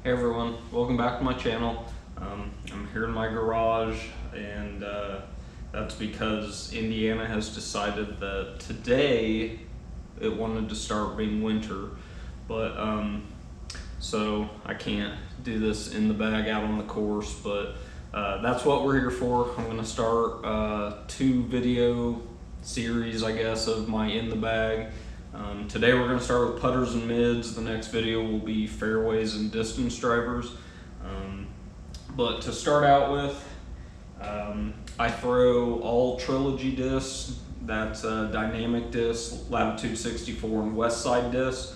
Hey everyone, welcome back to my channel. I'm here in my garage, and that's because Indiana has decided that today it wanted to start being winter, but so I can't do this in the bag out on the course, but that's what we're here for. I'm gonna start 2 video series, I guess, of my in the bag. Today we're going to start with putters and mids. The next video will be fairways and distance drivers. But to start out with, I throw all trilogy discs. That's dynamic disc, latitude 64, and west side disc.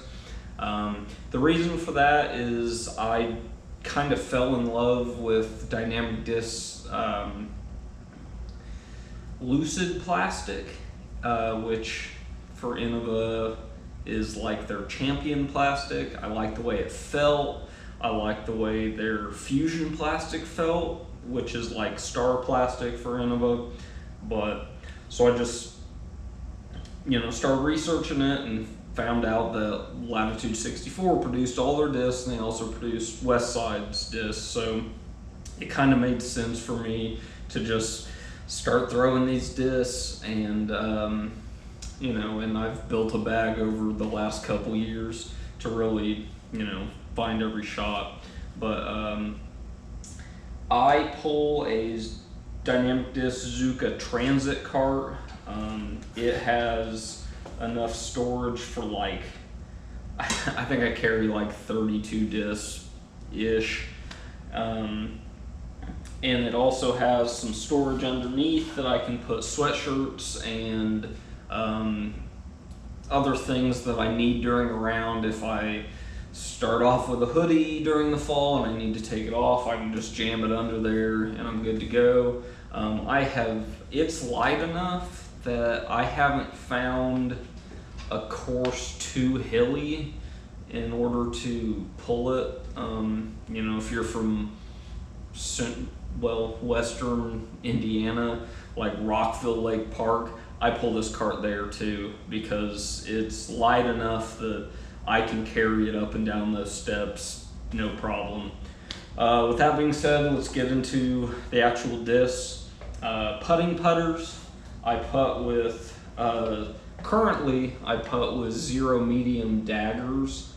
The reason for that is I kind of fell in love with dynamic discs lucid plastic, which for Innova is like their champion plastic. I like the way it felt. I like the way their fusion plastic felt, which is like star plastic for Innova. But so I just, started researching it and found out that Latitude 64 produced all their discs, and they also produced West Side's discs. So it kind of made sense for me to just start throwing these discs, and and I've built a bag over the last couple years to really, find every shot. But I pull a dynamic disc Zuka transit cart. It has enough storage for I think I carry like 32 discs ish. And it also has some storage underneath that I can put sweatshirts and other things that I need during a round. If I start off with a hoodie during the fall and I need to take it off, I can just jam it under there and I'm good to go. It's light enough that I haven't found a course too hilly in order to pull it. If you're from western Indiana, like Rockville Lake Park, I pull this cart there too because it's light enough that I can carry it up and down those steps, no problem. With that being said, let's get into the actual discs. Putting putters, I putt with, currently I putt with 0 medium daggers.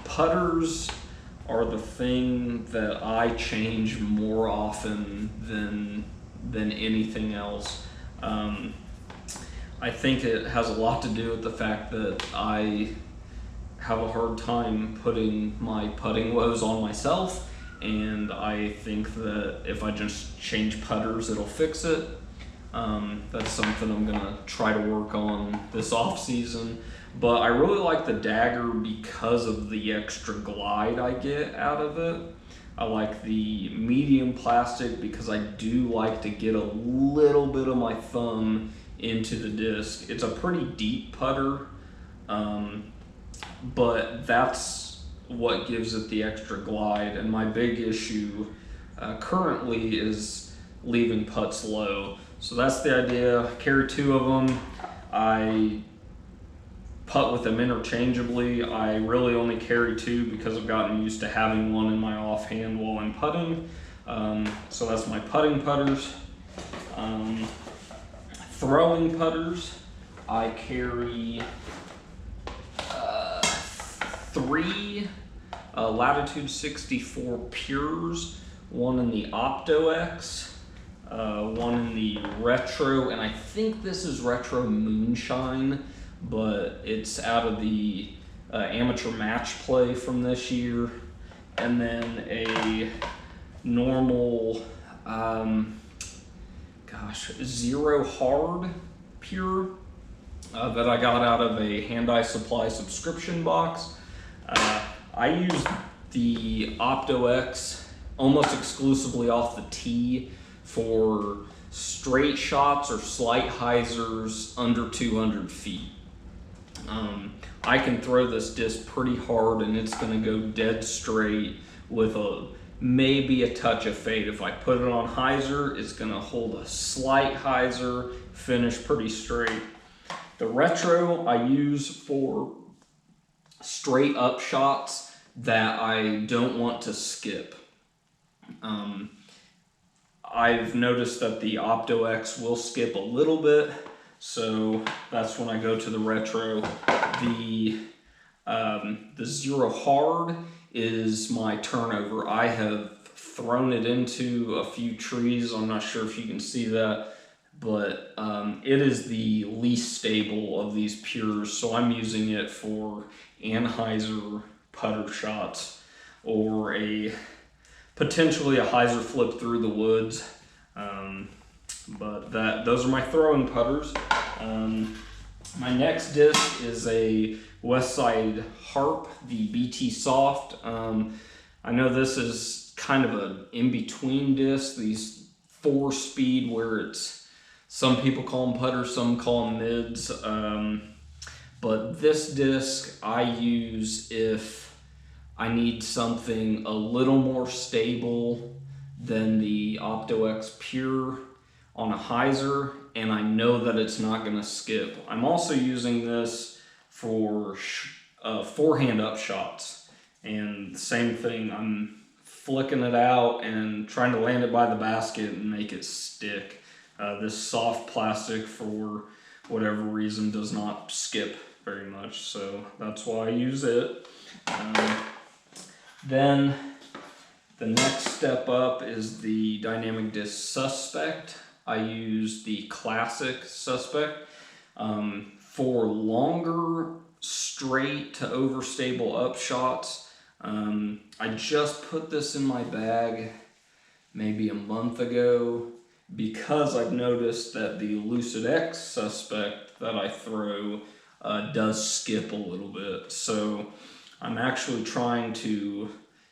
Putters are the thing that I change more often than anything else. I think it has a lot to do with the fact that I have a hard time putting my putting woes on myself, and I think that if I just change putters, it'll fix it. That's something I'm gonna try to work on this off season. But I really like the dagger because of the extra glide I get out of it. I like the medium plastic because I do like to get a little bit of my thumb into the disc. It's a pretty deep putter, but that's what gives it the extra glide. And my big issue currently is leaving putts low. So that's the idea. I carry 2 of them. I putt with them interchangeably. I really only carry 2 because I've gotten used to having one in my offhand while I'm putting. So that's my putting putters. Throwing putters, I carry 3 Latitude 64 Pures, 1 in the Opto X, 1 in the Retro, and I think this is Retro Moonshine, but it's out of the amateur match play from this year, and then a normal 0 hard pure that I got out of a Hand-Eye Supply subscription box. I use the Opto X almost exclusively off the tee for straight shots or slight hyzers under 200 feet. I can throw this disc pretty hard and it's going to go dead straight with maybe a touch of fade. If I put it on hyzer, it's going to hold a slight hyzer, finish pretty straight. The Retro I use for straight up shots that I don't want to skip. I've noticed that the Opto-X will skip a little bit, so that's when I go to the retro. The Zero Hard is my turnover. I have thrown it into a few trees. I'm not sure if you can see that, but it is the least stable of these pures, so I'm using it for Anheuser putter shots or potentially a hyzer flip through the woods. But those are my throwing putters. My next disc is a Westside Harp, the BT Soft. I know this is kind of an in-between disc, these 4-speed where it's, some people call them putters, some call them mids. But this disc I use if I need something a little more stable than the Opto-X Pure on a hyzer, and I know that it's not going to skip. I'm also using this for forehand up shots, and same thing, I'm flicking it out and trying to land it by the basket and make it stick. This soft plastic, for whatever reason, does not skip very much, so that's why I use it. Then the next step up is the Dynamic Disc Suspect. I use the Classic Suspect. For longer, straight to overstable up shots, I just put this in my bag maybe a month ago because I've noticed that the Lucid X Suspect that I throw does skip a little bit. So I'm actually trying to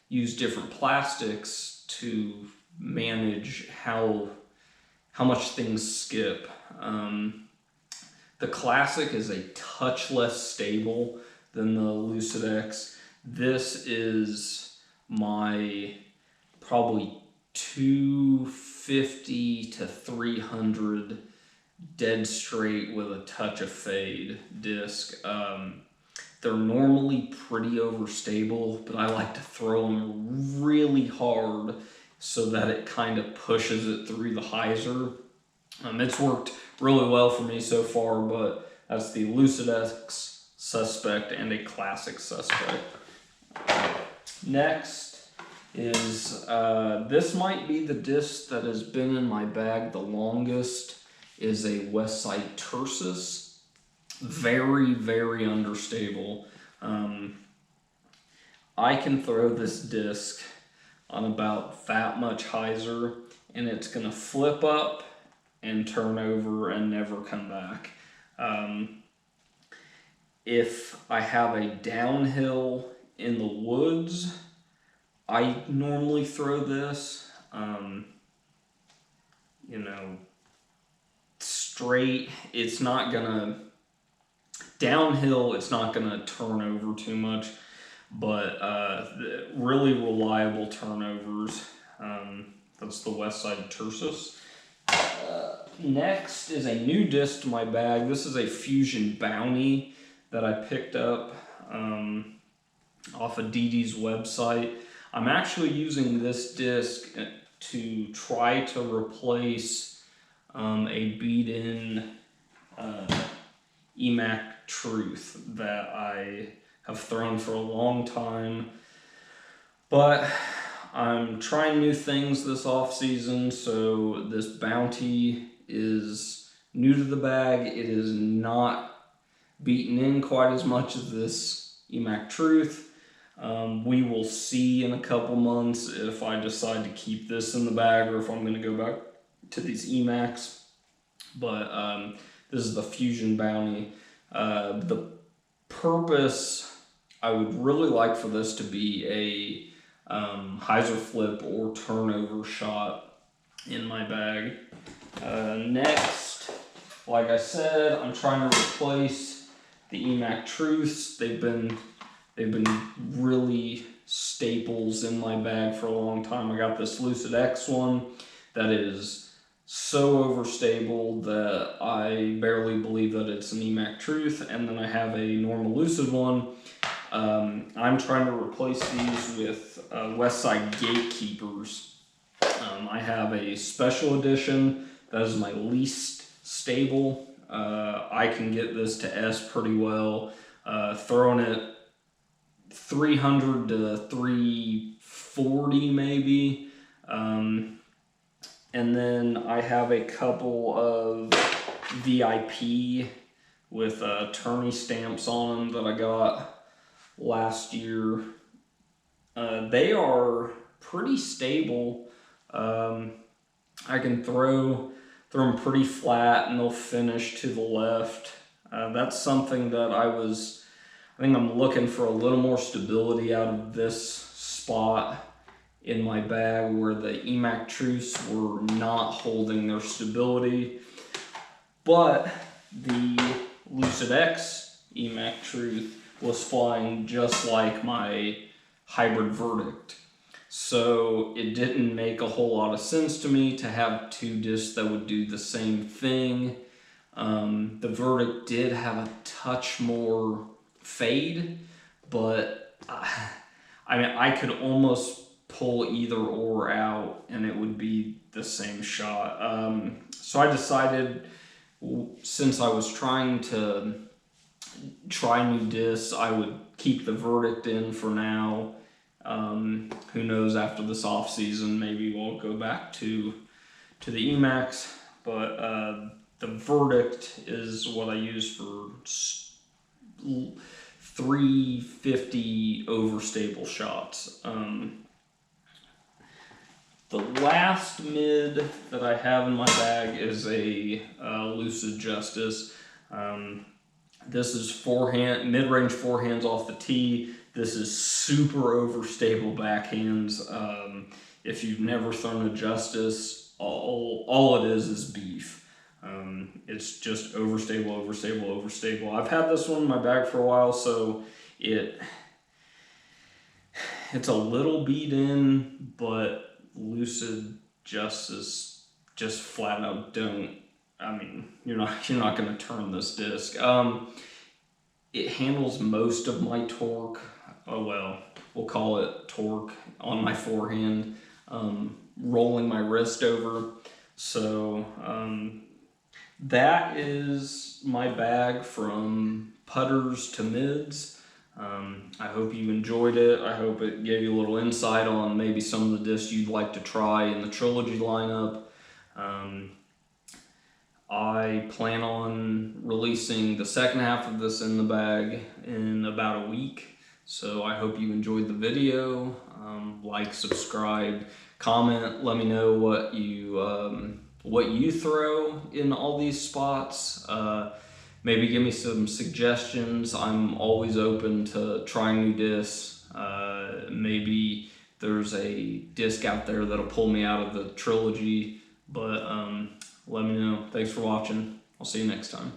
use different plastics to manage how much things skip. The Classic is a touch less stable than the Lucid X. This is my probably 250 to 300 dead straight with a touch of fade disc. They're normally pretty overstable, but I like to throw them really hard so that it kind of pushes it through the hyzer. It's worked really well for me so far, but that's the Lucid X Suspect and a Classic Suspect. Next is, this might be the disc that has been in my bag the longest, is a Westside Tersus. Very, very understable. I can throw this disc on about that much hyzer and it's gonna flip up and turn over and never come back. If I have a downhill in the woods, I normally throw this, straight. It's not gonna, downhill, it's not gonna turn over too much, but really reliable turnovers. That's the Westside Tersus. Next is a new disc to my bag. This is a Fusion Bounty that I picked up off of DD's website. I'm actually using this disc to try to replace a beat-in EMAC Truth that I have thrown for a long time, but I'm trying new things this off season, so this Bounty is new to the bag. It is not beaten in quite as much as this EMAC Truth. We will see in a couple months if I decide to keep this in the bag or if I'm going to go back to these EMACs. But this is the Fusion Bounty. The purpose, I would really like for this to be a hyzer flip or turnover shot in my bag. Next, like I said, I'm trying to replace the EMAC Truths. They've been really staples in my bag for a long time. I got this Lucid X one that is so overstable that I barely believe that it's an EMAC Truth, and then I have a normal Lucid one I'm trying to replace these with Westside Gatekeepers. I have a special edition that is my least stable. I can get this to S pretty well, throwing it 300 to 340 maybe. And then I have a couple of VIP with tourney stamps on them that I got last year. They are pretty stable. I can throw them pretty flat and they'll finish to the left. That's something that I think I'm looking for a little more stability out of this spot in my bag where the EMAC Truths were not holding their stability. But the Lucid X EMAC Truth was flying just like my hybrid Verdict. So it didn't make a whole lot of sense to me to have two discs that would do the same thing. The Verdict did have a touch more fade, but I mean, I could almost pull either or out and it would be the same shot. So I decided, since I was trying to try new discs, I would keep the Verdict in for now. Who knows, after this off season, maybe we'll go back to the EMAX, but the Verdict is what I use for 350 overstable shots. The last mid that I have in my bag is a Lucid Justice. This is mid-range forehands off the tee. This is super overstable backhands. If you've never thrown a Justice, all it is beef. It's just overstable, overstable, overstable. I've had this one in my bag for a while, so it's a little beat in, but Lucid Justice just flat out don't. I mean, you're not going to turn this disc. It handles most of my torque. Oh well, we'll call it torque on my forehand, rolling my wrist over. So that is my bag from putters to mids. I hope you enjoyed it. I hope it gave you a little insight on maybe some of the discs you'd like to try in the Trilogy lineup. I plan on releasing the second half of this in the bag in about a week. So I hope you enjoyed the video. Like, subscribe, comment, let me know what you throw in all these spots. Maybe give me some suggestions. I'm always open to trying new discs. Maybe there's a disc out there that'll pull me out of the Trilogy, but let me know. Thanks for watching. I'll see you next time.